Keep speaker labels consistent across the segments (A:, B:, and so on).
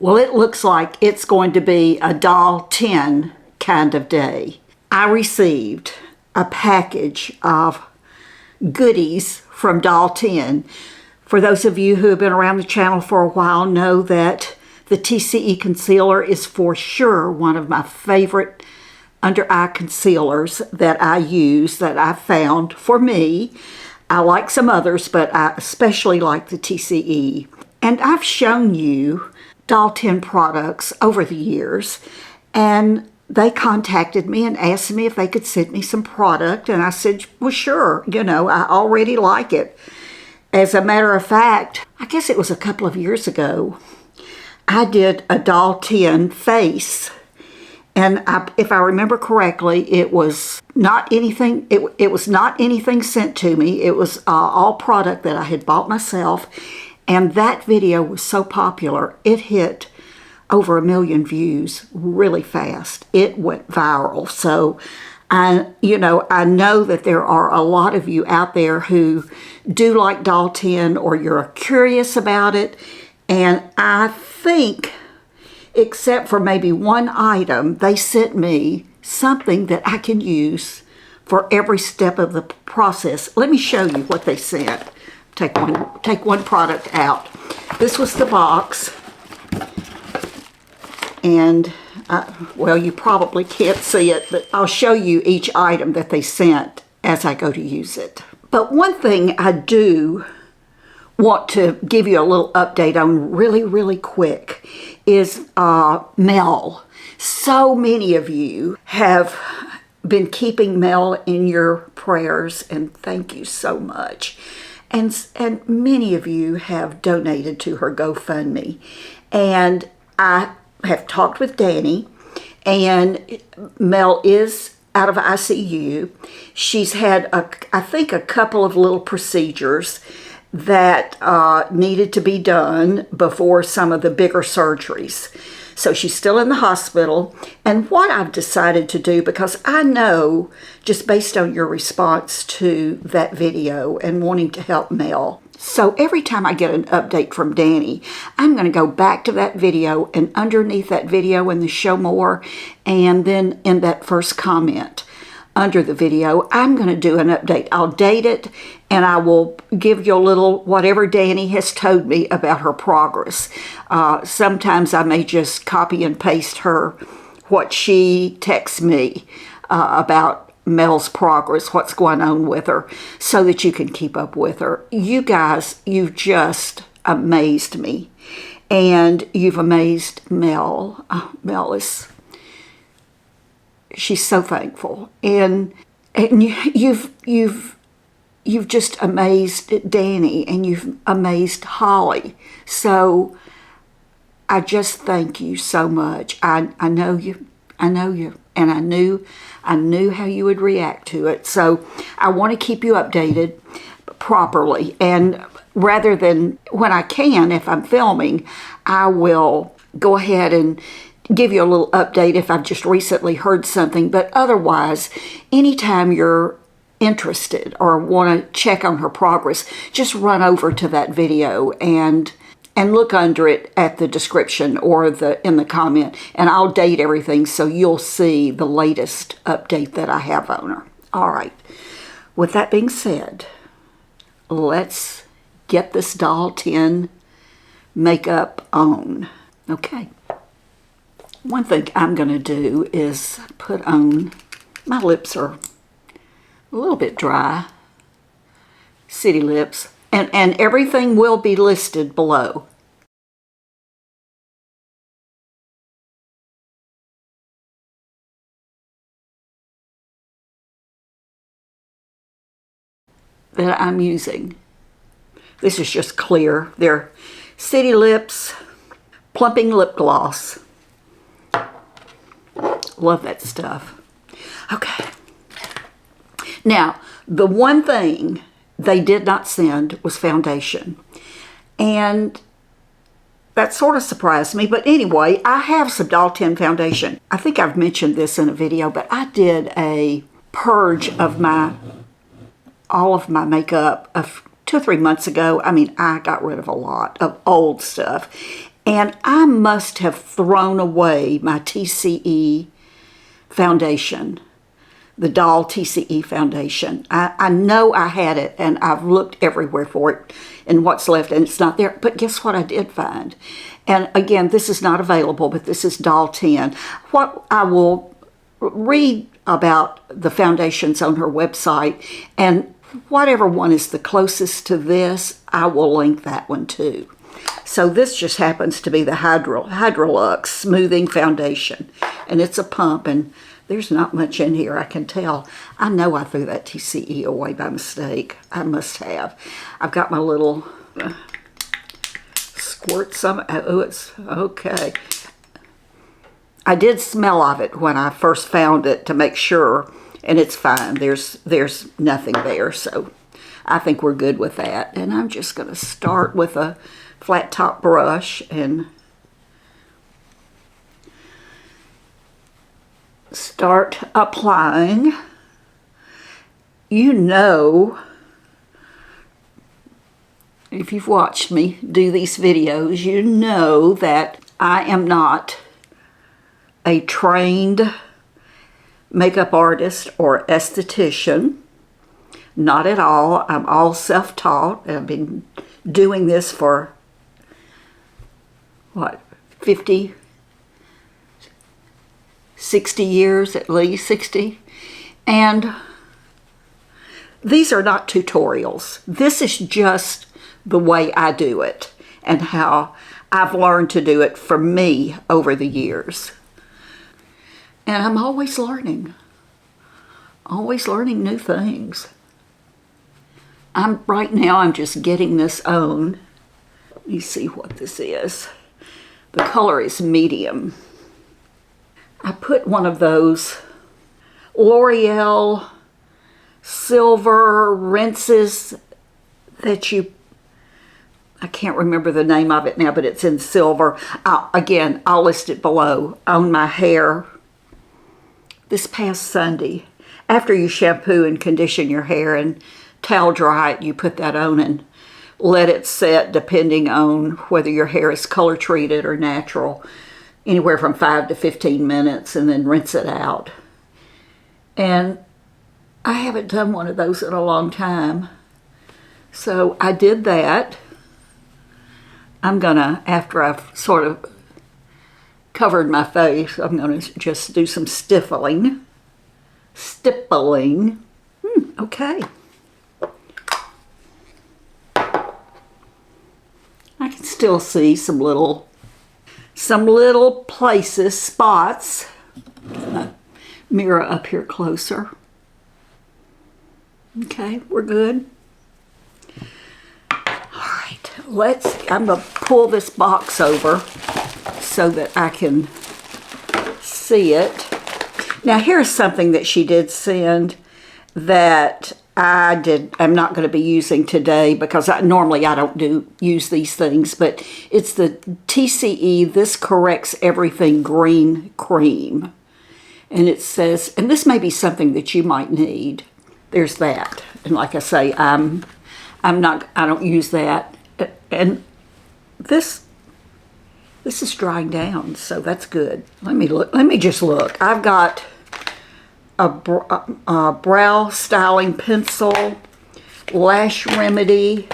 A: Well, it looks like it's going to be a doll 10 kind of day. I received a package of goodies from doll 10. For those of you who have been around the channel for a while know that the TCE concealer is for sure one of my favorite under eye concealers that I use, that I found for me. I like some others, but I especially like the TCE. And I've shown you doll 10 products over the years, and they contacted me and asked me if they could send me some product, and I said, well, sure, you know, I already like it. As a matter of fact, I guess it was a couple of years ago, I did a doll 10 face, and if I remember correctly, it was not anything. It was not anything sent to me. It was all product that I had bought myself, and that video was so popular, it hit over 1 million views really fast. It went viral. So I know that there are a lot of you out there who do like doll 10, or you're curious about it. And I think, except for maybe one item, they sent me something that I can use for every step of the process. Let me show you what they sent. Take one product out. This was the box. And, well, you probably can't see it, but I'll show you each item that they sent as I go to use it. But one thing I do want to give you a little update on really, really quick is Mel. So many of you have been keeping Mel in your prayers, and thank you so much. And many of you have donated to her GoFundMe. And I have talked with Danny, and Mel is out of ICU. She's had, I think, a couple of little procedures that needed to be done before some of the bigger surgeries. So she's still in the hospital. And what I've decided to do, because I know, just based on your response to that video and wanting to help Mel, so every time I get an update from Danny, I'm going to go back to that video, and underneath that video in the show more, and then in that first comment under the video, I'm going to do an update. I'll date it, and I will give you a little whatever Danny has told me about her progress. Sometimes I may just copy and paste what she texts me about Mel's progress, what's going on with her, so that you can keep up with her. You guys, you've just amazed me, and you've amazed Mel. Mel is, she's so thankful, and you've just amazed Danny, and you've amazed Holly. So I just thank you so much. I know you, and I knew how you would react to it. So I want to keep you updated properly, and rather than when I can, if I'm filming, I will go ahead and give you a little update if I've just recently heard something. But otherwise, anytime you're interested or want to check on her progress, just run over to that video and look under it at the description or in the comment, and I'll date everything so you'll see the latest update that I have on her. All right. With that being said, let's get this doll 10 makeup on. Okay. One thing I'm going to do is put on, my lips are a little bit dry, city lips, and everything will be listed below. That I'm using. This is just clear. They're City Lips Plumping Lip Gloss. Love that stuff. Okay. Now, the one thing they did not send was foundation. And that sort of surprised me. But anyway, I have some doll 10 foundation. I think I've mentioned this in a video, but I did a purge of all of my makeup 2 or 3 months ago. I mean, I got rid of a lot of old stuff. And I must have thrown away my TCE foundation, the Doll TCE foundation. I know I had it, and I've looked everywhere for it and what's left, and it's not there. But guess what I did find? And again, this is not available, but this is Doll 10. What I will read about the foundations on her website, and whatever one is the closest to this, I will link that one too. So this just happens to be the Hydrolux Smoothing Foundation, and it's a pump, and there's not much in here, I can tell. I know I threw that TCE away by mistake. I must have. I've got my little squirt some. Oh, it's okay. I did smell of it when I first found it to make sure, and it's fine. There's nothing there, so I think we're good with that. And I'm just going to start with a flat top brush and start applying. You know, if you've watched me do these videos, you know that I am not a trained makeup artist or esthetician. Not at all. I'm all self-taught. I've been doing this for, what, 50, 60 years at least, 60. And these are not tutorials. This is just the way I do it and how I've learned to do it for me over the years. And I'm always learning new things. Right now I'm just getting this on. Let me see what this is. The color is medium. I put one of those L'Oreal silver rinses that I can't remember the name of it now, but it's in silver. Again, I'll list it below. On my hair this past Sunday, after you shampoo and condition your hair and towel dry it, you put that on and let it set, depending on whether your hair is color treated or natural, anywhere from 5 to 15 minutes, and then rinse it out. And I haven't done one of those in a long time, so I did that. I'm gonna, after I've sort of covered my face, I'm gonna just do some stippling. Okay. I can still see some little places, spots. Mirror up here closer. Okay, we're good. All right, I'm gonna pull this box over so that I can see it. Now here's something that she did send that I'm not going to be using today because normally I don't use these things, but it's the TCE This Corrects Everything Green Cream. And it says, and this may be something that you might need. There's that. And like I say, I don't use that. And this is drying down, so that's good. Let me just look. I've got a brow styling pencil, lash remedy,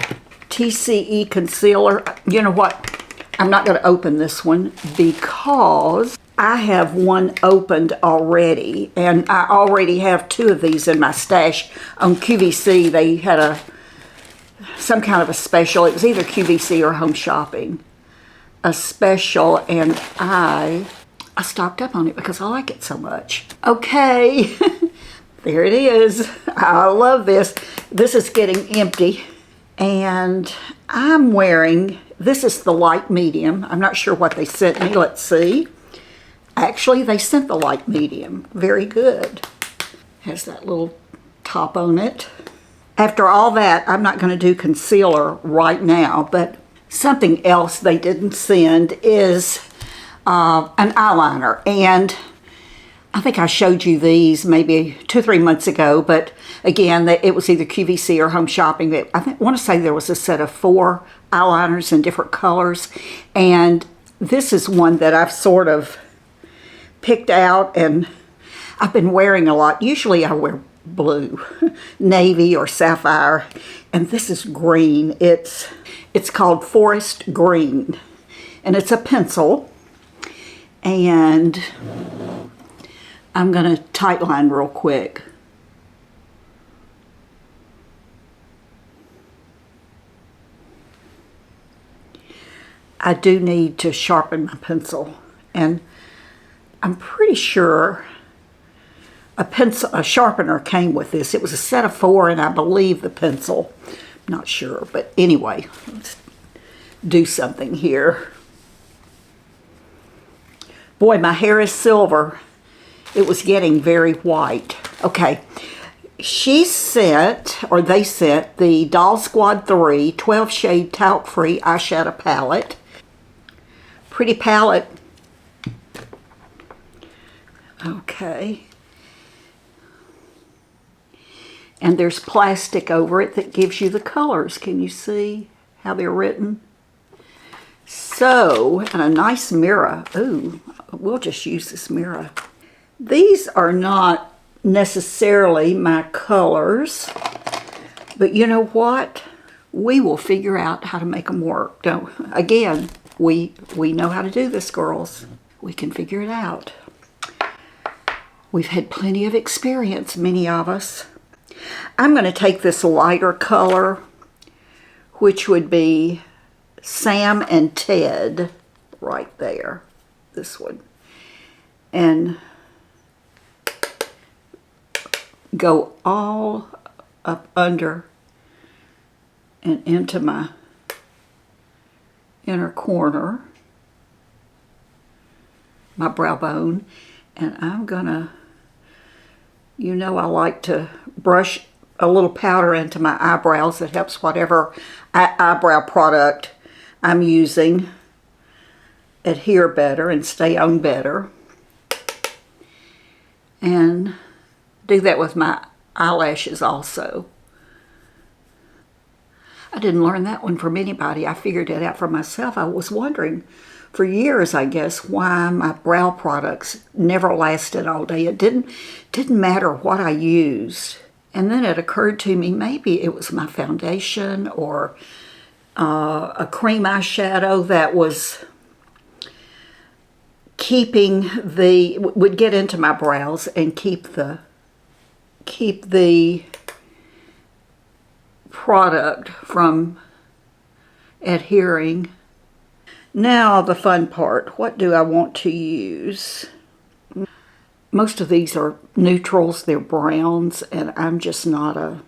A: TCE concealer. You know what? I'm not going to open this one because I have one opened already, and I already have 2 of these in my stash on QVC. They had some kind of a special. It was either QVC or Home Shopping, a special, and I stocked up on it because I like it so much. Okay, there it is. I love this. This is getting empty, and I'm wearing, this is the light medium. I'm not sure what they sent me. Let's see. Actually, they sent the light medium. Very good. Has that little top on it. After all that, I'm not going to do concealer right now, but something else they didn't send is an eyeliner. And I think I showed you these maybe 2 or 3 months ago, but again, it was either QVC or Home Shopping. I want to say there was a set of 4 eyeliners in different colors, and This is one that I've sort of picked out and I've been wearing a lot. Usually I wear blue, navy or sapphire, and this is green. It's called Forest Green, and it's a pencil, and I'm going to tight line real quick. I do need to sharpen my pencil, and I'm pretty sure a sharpener came with this. It was a set of 4, and I believe the pencil. I'm not sure, but anyway, let's do something here. Boy, my hair is silver. It was getting very white. Okay, they sent the Doll Squad 3 12 shade talc-free eyeshadow palette. Pretty palette. Okay. And there's plastic over it that gives you the colors. Can you see how they're written? So, and a nice mirror. Ooh, we'll just use this mirror. These are not necessarily my colors, but you know what? We will figure out how to make them work. Again, we know how to do this, girls. We can figure it out. We've had plenty of experience, many of us. I'm going to take this lighter color, which would be Sam and Ted, right there, this one, and go all up under and into my inner corner, my brow bone, and I'm gonna, you know, I like to brush a little powder into my eyebrows. That helps whatever eyebrow product I'm using adhere better and stay on better. And do that with my eyelashes also. I didn't learn that one from anybody. I figured it out for myself. I was wondering for years, I guess, why my brow products never lasted all day. It didn't matter what I used. And then it occurred to me, maybe it was my foundation or a cream eyeshadow that was would get into my brows and keep the product from adhering. Now the fun part, what do I want to use? Most of these are neutrals, they're browns, and I'm just not a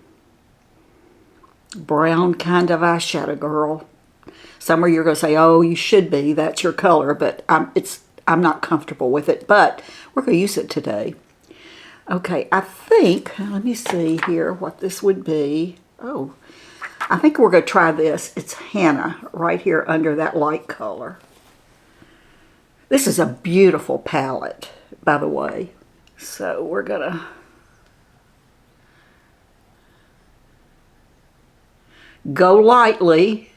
A: brown kind of eyeshadow girl. Some of you are going to say, oh, you should be, that's your color, but I'm not comfortable with it, but we're going to use it today. Okay, I think, let me see here what this would be. Oh, I think we're going to try this. It's Hannah right here under that light color. This is a beautiful palette, by the way. So we're going to go lightly.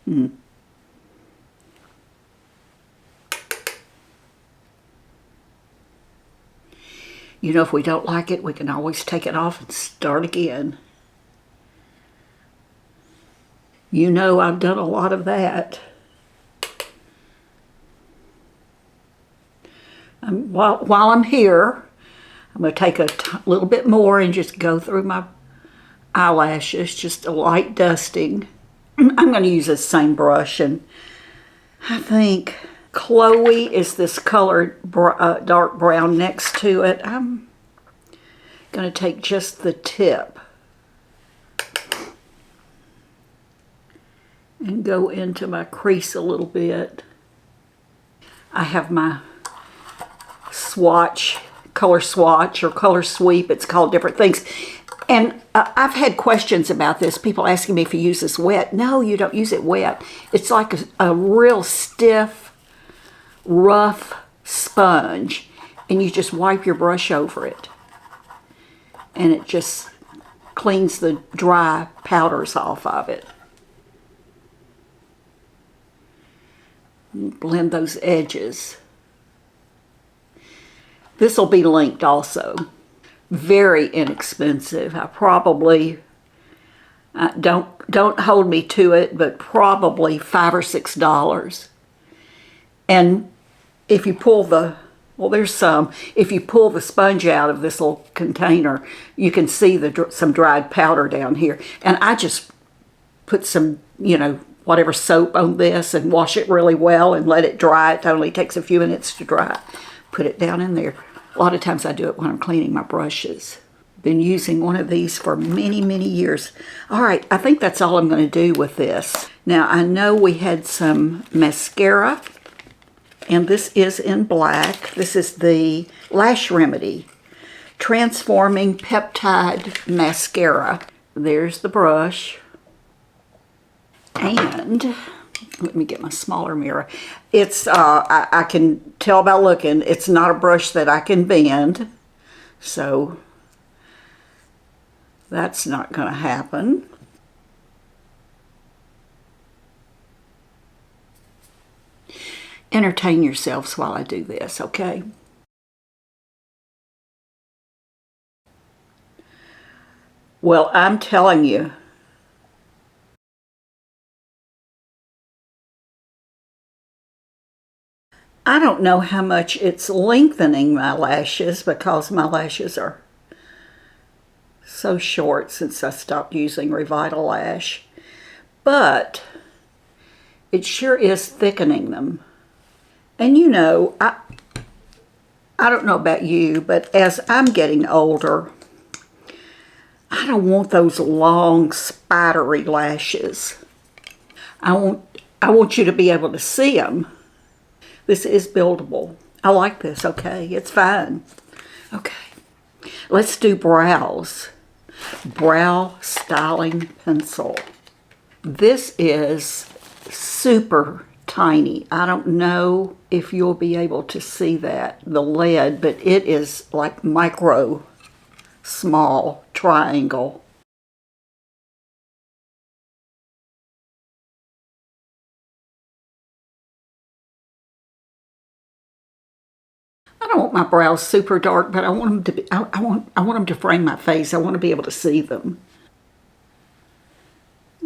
A: You know, if we don't like it, we can always take it off and start again. You know, I've done a lot of that. While I'm here, I'm going to take a little bit more and just go through my eyelashes, just a light dusting. I'm going to use the same brush, and I think Chloe is this colored dark brown next to it. I'm going to take just the tip and go into my crease a little bit. I have my swatch, color swatch or color sweep. It's called different things. And I've had questions about this. People asking me if you use this wet. No, you don't use it wet. It's like a real stiff, rough sponge. And you just wipe your brush over it. And it just cleans the dry powders off of it. Blend those edges. This will be linked also. Very inexpensive. I probably, don't hold me to it, but probably $5 or $6. And if you pull the, well, there's some. If you pull the sponge out of this little container, you can see some dried powder down here. And I just put some, whatever soap on this and wash it really well and let it dry. It only takes a few minutes to dry. Put it down in there. A lot of times I do it when I'm cleaning my brushes. Been using one of these for many, many years. All right, I think that's all I'm going to do with this. Now, I know we had some mascara, and this is in black. This is the Lash Remedy Transforming Peptide Mascara. There's the brush. And let me get my smaller mirror. It's, I can tell by looking, it's not a brush that I can bend. So that's not going to happen. Entertain yourselves while I do this, okay? Well, I'm telling you, I don't know how much it's lengthening my lashes because my lashes are so short since I stopped using Revitalash, but it sure is thickening them. And I don't know about you, but as I'm getting older, I don't want those long spidery lashes. I want you to be able to see them. This is buildable. I like this, okay? It's fine. Okay. Let's do brows. Brow Styling Pencil. This is super tiny. I don't know if you'll be able to see that, the lead, but it is like micro, small triangle. I don't want my brows super dark, but I want them to be, I want them to frame my face. I want to be able to see them.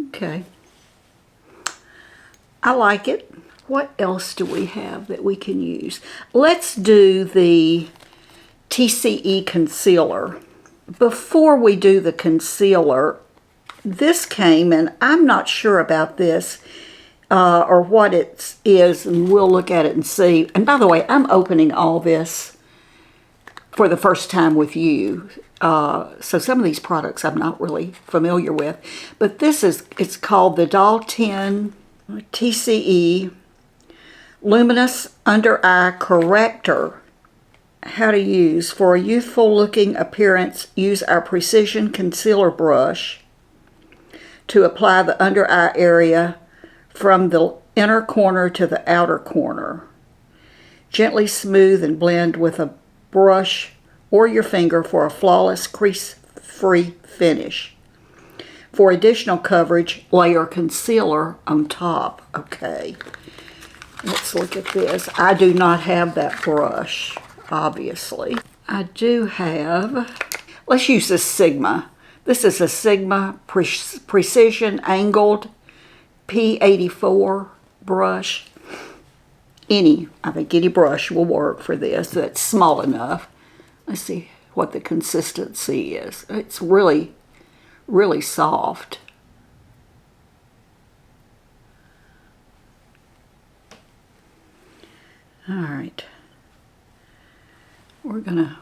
A: Okay. I like it. What else do we have that we can use? Let's do the TCE concealer. Before we do the concealer, this came, and I'm not sure about this or what it is, and we'll look at it and see. And by the way, I'm opening all this for the first time with you. So some of these products I'm not really familiar with. But this is, it's called the Doll 10 TCE Luminous Under Eye Corrector. How to use. For a youthful looking appearance, use our precision concealer brush to apply the under eye area from the inner corner to the outer corner. Gently smooth and blend with a brush or your finger for a flawless crease-free finish. For additional coverage, layer concealer on top. Okay, let's look at this. I do not have that brush, obviously. I do have, let's use this Sigma. This is a Sigma Precision Angled P84 brush. I think any brush will work for this that's small enough. Let's see what the consistency is. It's really, really soft. All right. We're gonna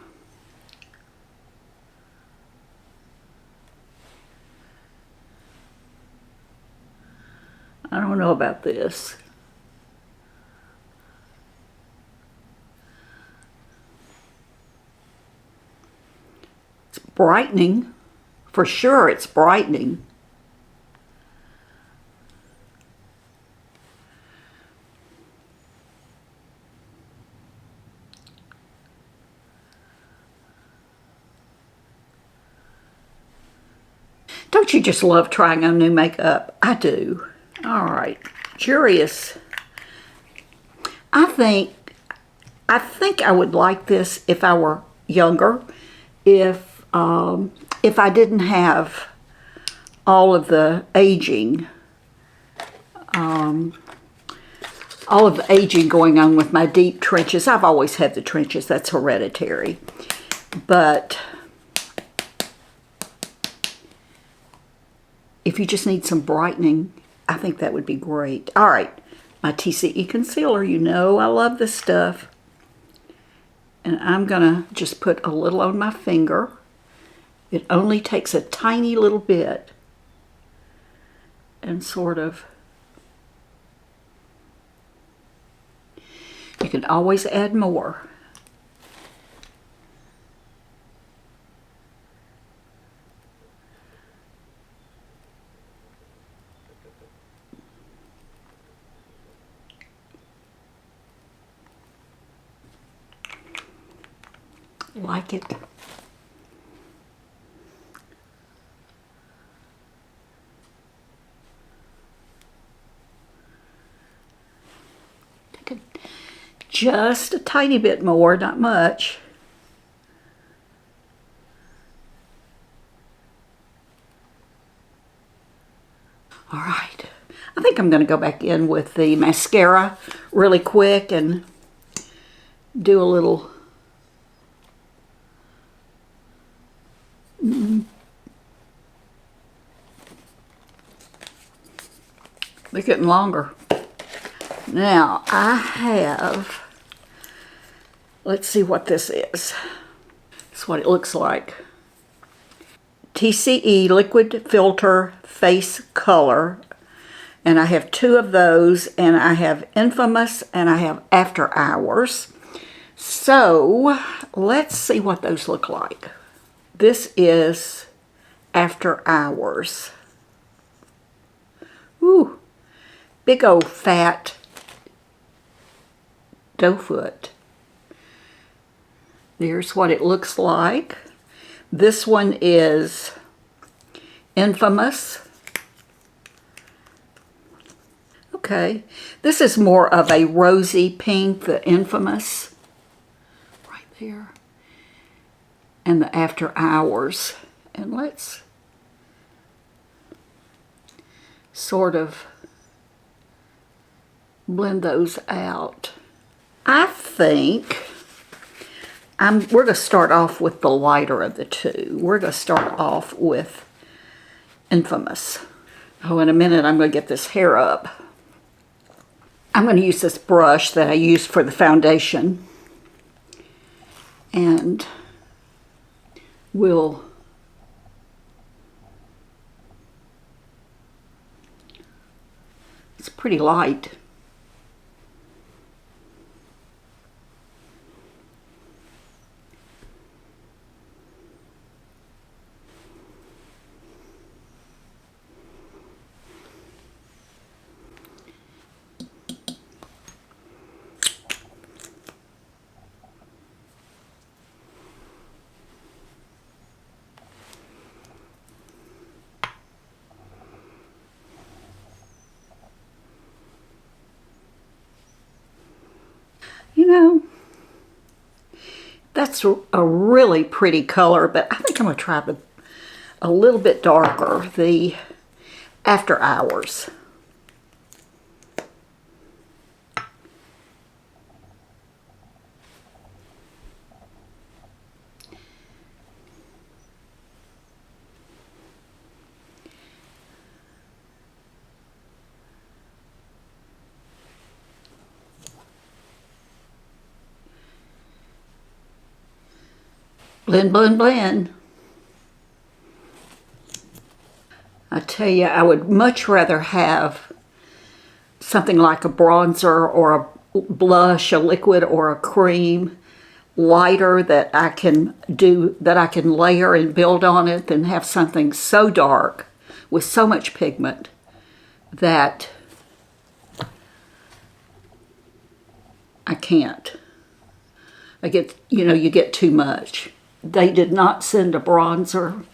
A: I don't know about this. It's brightening. For sure it's brightening. Don't you just love trying on new makeup? I do. All right, curious I think I would like this if I were younger, if I didn't have all of the aging, going on with my deep trenches. I've always had the trenches, that's hereditary. But if you just need some brightening, I think that would be great. All right, my TCE concealer, you know I love this stuff. And I'm gonna just put a little on my finger. It only takes a tiny little bit. And sort of, you can always add more. Like it. Just a tiny bit more, not much. All right, I think I'm going to go back in with the mascara really quick and do a little. They're getting longer. Now I have, let's see what this is. That's what it looks like. TCE Liquid Filter Face Color. And I have 2 of those, and I have Infamous and I have After Hours. So let's see what those look like. This is After Hours. Ooh, big old fat doe foot. There's what it looks like. This one is Infamous. Okay, this is more of a rosy pink, the Infamous, right there, and the After Hours. And let's sort of blend those out. I think we're going to start off with the lighter of the 2. We're going to start off with Infamous. Oh, in a minute I'm going to get this hair up. I'm going to use this brush that I used for the foundation, and we'll it's pretty light. You know, that's a really pretty color, but I think I'm going to try a little bit darker, the After Hours. Blend, blend, blend. I tell you, I would much rather have something like a bronzer or a blush, a liquid or a cream, lighter that I can layer and build on it, than have something so dark with so much pigment that I can't. You get too much. They did not send a bronzer.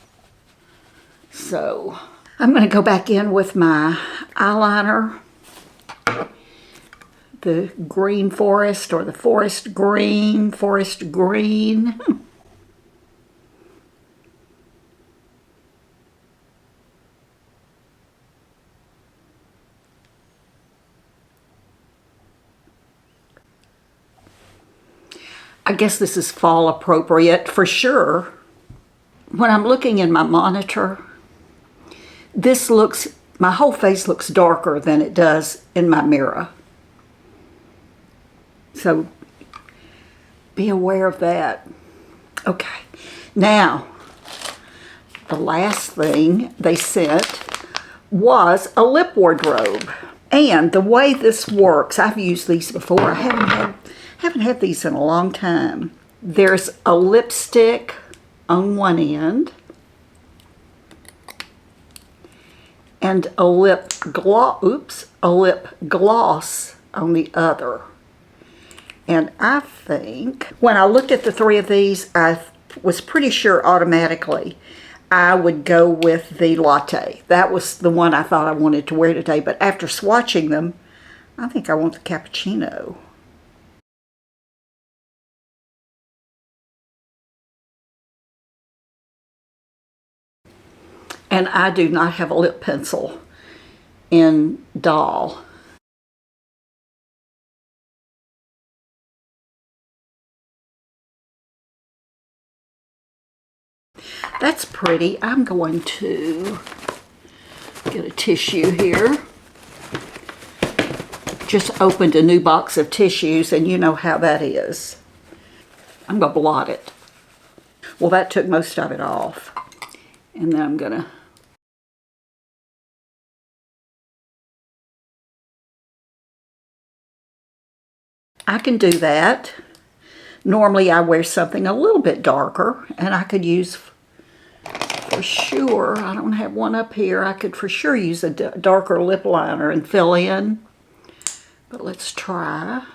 A: So I'm going to go back in with my eyeliner. the green forest or the forest green. I guess this is fall appropriate for sure. When I'm looking in my monitor, my whole face looks darker than it does in my mirror. So be aware of that. Okay, now the last thing they sent was a lip wardrobe. And the way this works, I've used these before. I haven't had these in a long time. There's a lipstick on one end and a lip gloss on the other. And I think when I looked at the three of these, I was pretty sure automatically I would go with the latte. That was the one I thought I wanted to wear today, but after swatching them, I think I want the cappuccino. And I do not have a lip pencil in Doll. That's pretty. I'm going to get a tissue here. Just opened a new box of tissues, and you know how that is. I'm going to blot it. Well, that took most of it off. And then I'm going to... I can do that. Normally I wear something a little bit darker, and I could use, for sure, I don't have one up here, I could for sure use a darker lip liner and fill in. But let's try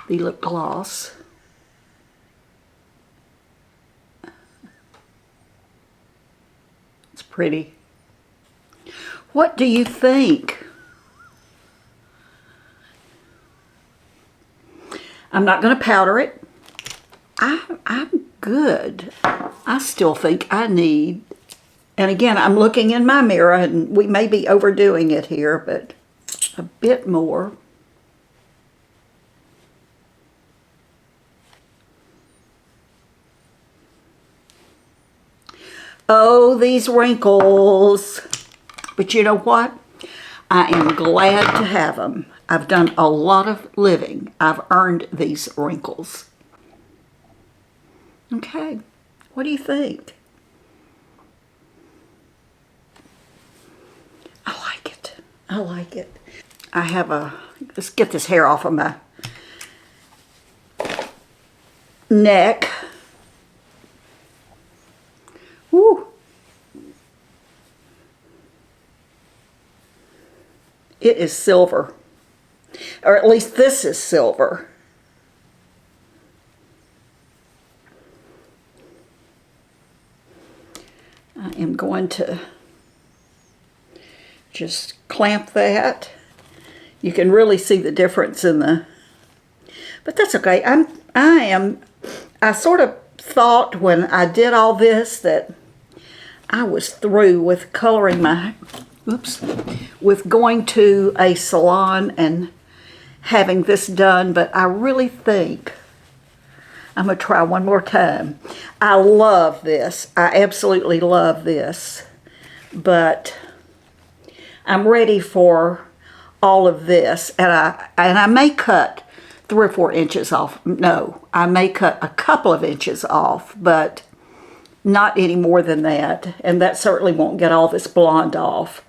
A: the lip gloss. It's pretty. What do you think? I'm not going to powder it. I'm good. I still think I need, and again, I'm looking in my mirror, and we may be overdoing it here, but a bit more. Oh, these wrinkles. But you know what? I am glad to have them. I've done a lot of living. I've earned these wrinkles. Okay, what do you think? I like it. I like it. I have let's get this hair off of my neck. Woo. It is silver. Or at least this is silver. I am going to just clamp that. You can really see the difference in the, but that's okay. I sort of thought when I did all this that I was through with coloring my, with going to a salon and having this done, but I really think I'm going to try one more time. I love this. I absolutely love this, but I'm ready for all of this, and I may cut 3 or 4 inches off. No, I may cut a couple of inches off, but not any more than that, and that certainly won't get all this blonde off.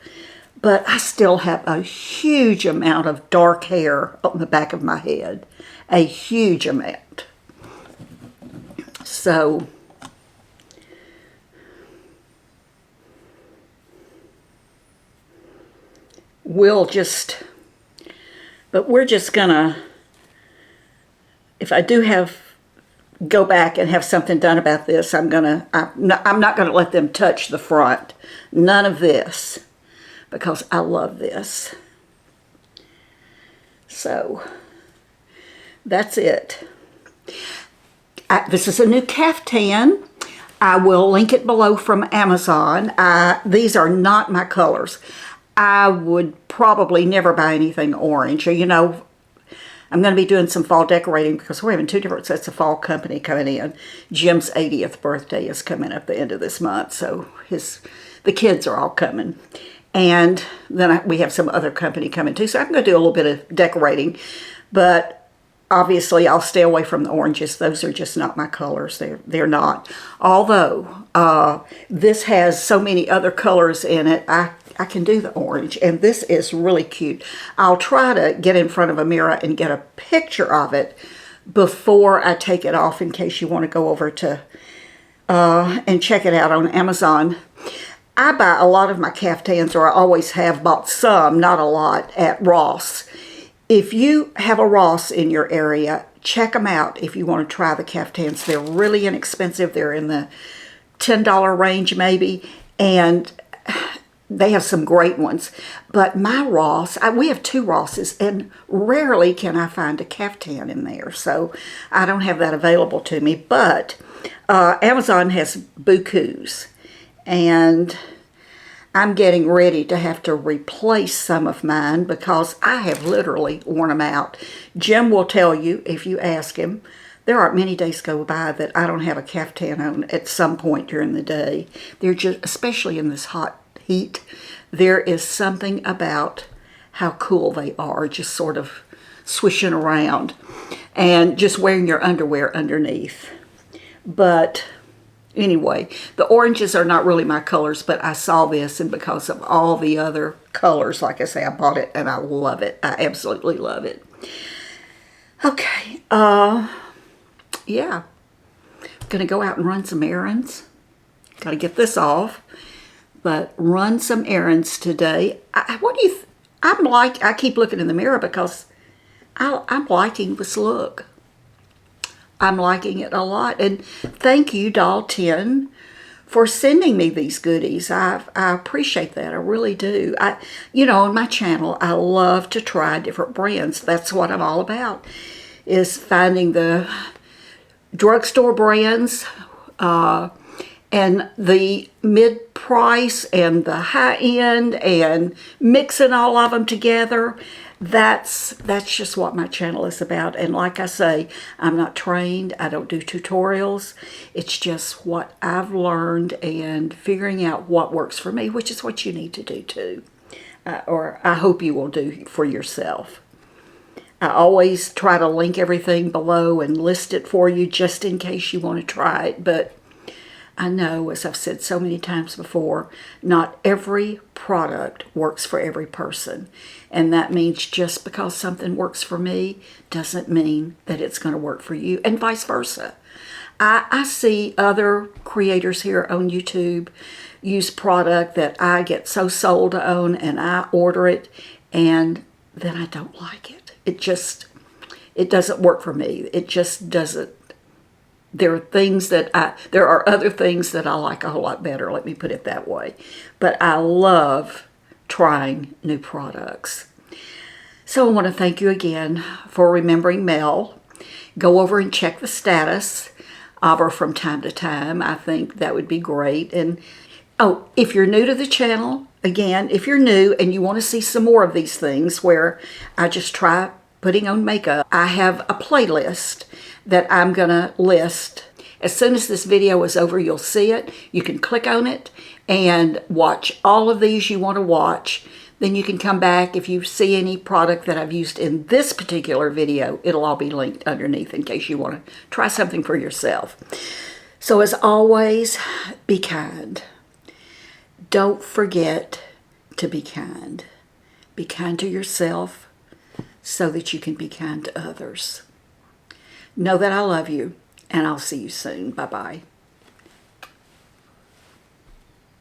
A: But I still have a huge amount of dark hair on the back of my head. A huge amount. So, we're just gonna, if I do go back and have something done about this, I'm not gonna let them touch the front. None of this. Because I love this. So that's it. This is a new caftan. I will link it below from Amazon. These are not my colors. I would probably never buy anything orange. You know, I'm going to be doing some fall decorating because we're having 2 different sets of fall company coming in. Jim's 80th birthday is coming up the end of this month, so the kids are all coming. And then we have some other company coming too, so I'm going to do a little bit of decorating. But obviously, I'll stay away from the oranges. Those are just not my colors. They're not. Although this has so many other colors in it, I can do the orange. And this is really cute. I'll try to get in front of a mirror and get a picture of it before I take it off in case you want to go over to and check it out on Amazon. I buy a lot of my caftans, or I always have bought some, not a lot, at Ross. If you have a Ross in your area, check them out if you want to try the caftans. They're really inexpensive. They're in the $10 range maybe, and they have some great ones. But my Ross, we have 2 Rosses, and rarely can I find a caftan in there, so I don't have that available to me. But Amazon has bukus, and I'm getting ready to have to replace some of mine because I have literally worn them out. Jim will tell you, if you ask him, there aren't many days go by that I don't have a caftan on at some point during the day. They're just, especially in this hot heat, there is something about how cool they are, just sort of swishing around and just wearing your underwear underneath. But anyway, the oranges are not really my colors, but I saw this, and because of all the other colors, like I say, I bought it and I love it. I absolutely love it. Okay, yeah. I'm going to go out and run some errands. Got to get this off, but run some errands today. What do you I keep looking in the mirror because I'm liking this look. I'm liking it a lot. And thank you, Doll 10, for sending me these goodies. I appreciate that. I really do. You know, on my channel, I love to try different brands. That's what I'm all about, is finding the drugstore brands and the mid-price and the high-end and mixing all of them together. That's just what my channel is about. And like I say, I'm not trained. I don't do tutorials. It's just what I've learned and figuring out what works for me, which is what you need to do too. Or I hope you will do for yourself. I always try to link everything below and list it for you just in case you want to try it. But I know, as I've said so many times before, not every product works for every person. And that means just because something works for me doesn't mean that it's going to work for you, and vice versa. I see other creators here on YouTube use product that I get so sold on, and I order it, and then I don't like it. It doesn't work for me. It just doesn't. There are other things that I like a whole lot better, let me put it that way. But I love trying new products. So I want to thank you again for remembering Mel. Go over and check the status of her from time to time. I think that would be great. And oh, if you're new to the channel, again, if you're new and you want to see some more of these things where I just try putting on makeup, I have a playlist that I'm going to list. As soon as this video is over, you'll see it. You can click on it and watch all of these you want to watch. Then you can come back. If you see any product that I've used in this particular video, it'll all be linked underneath in case you want to try something for yourself. So as always, be kind. Don't forget to be kind. Be kind to yourself so that you can be kind to others. Know that I love you, and I'll see you soon. Bye-bye.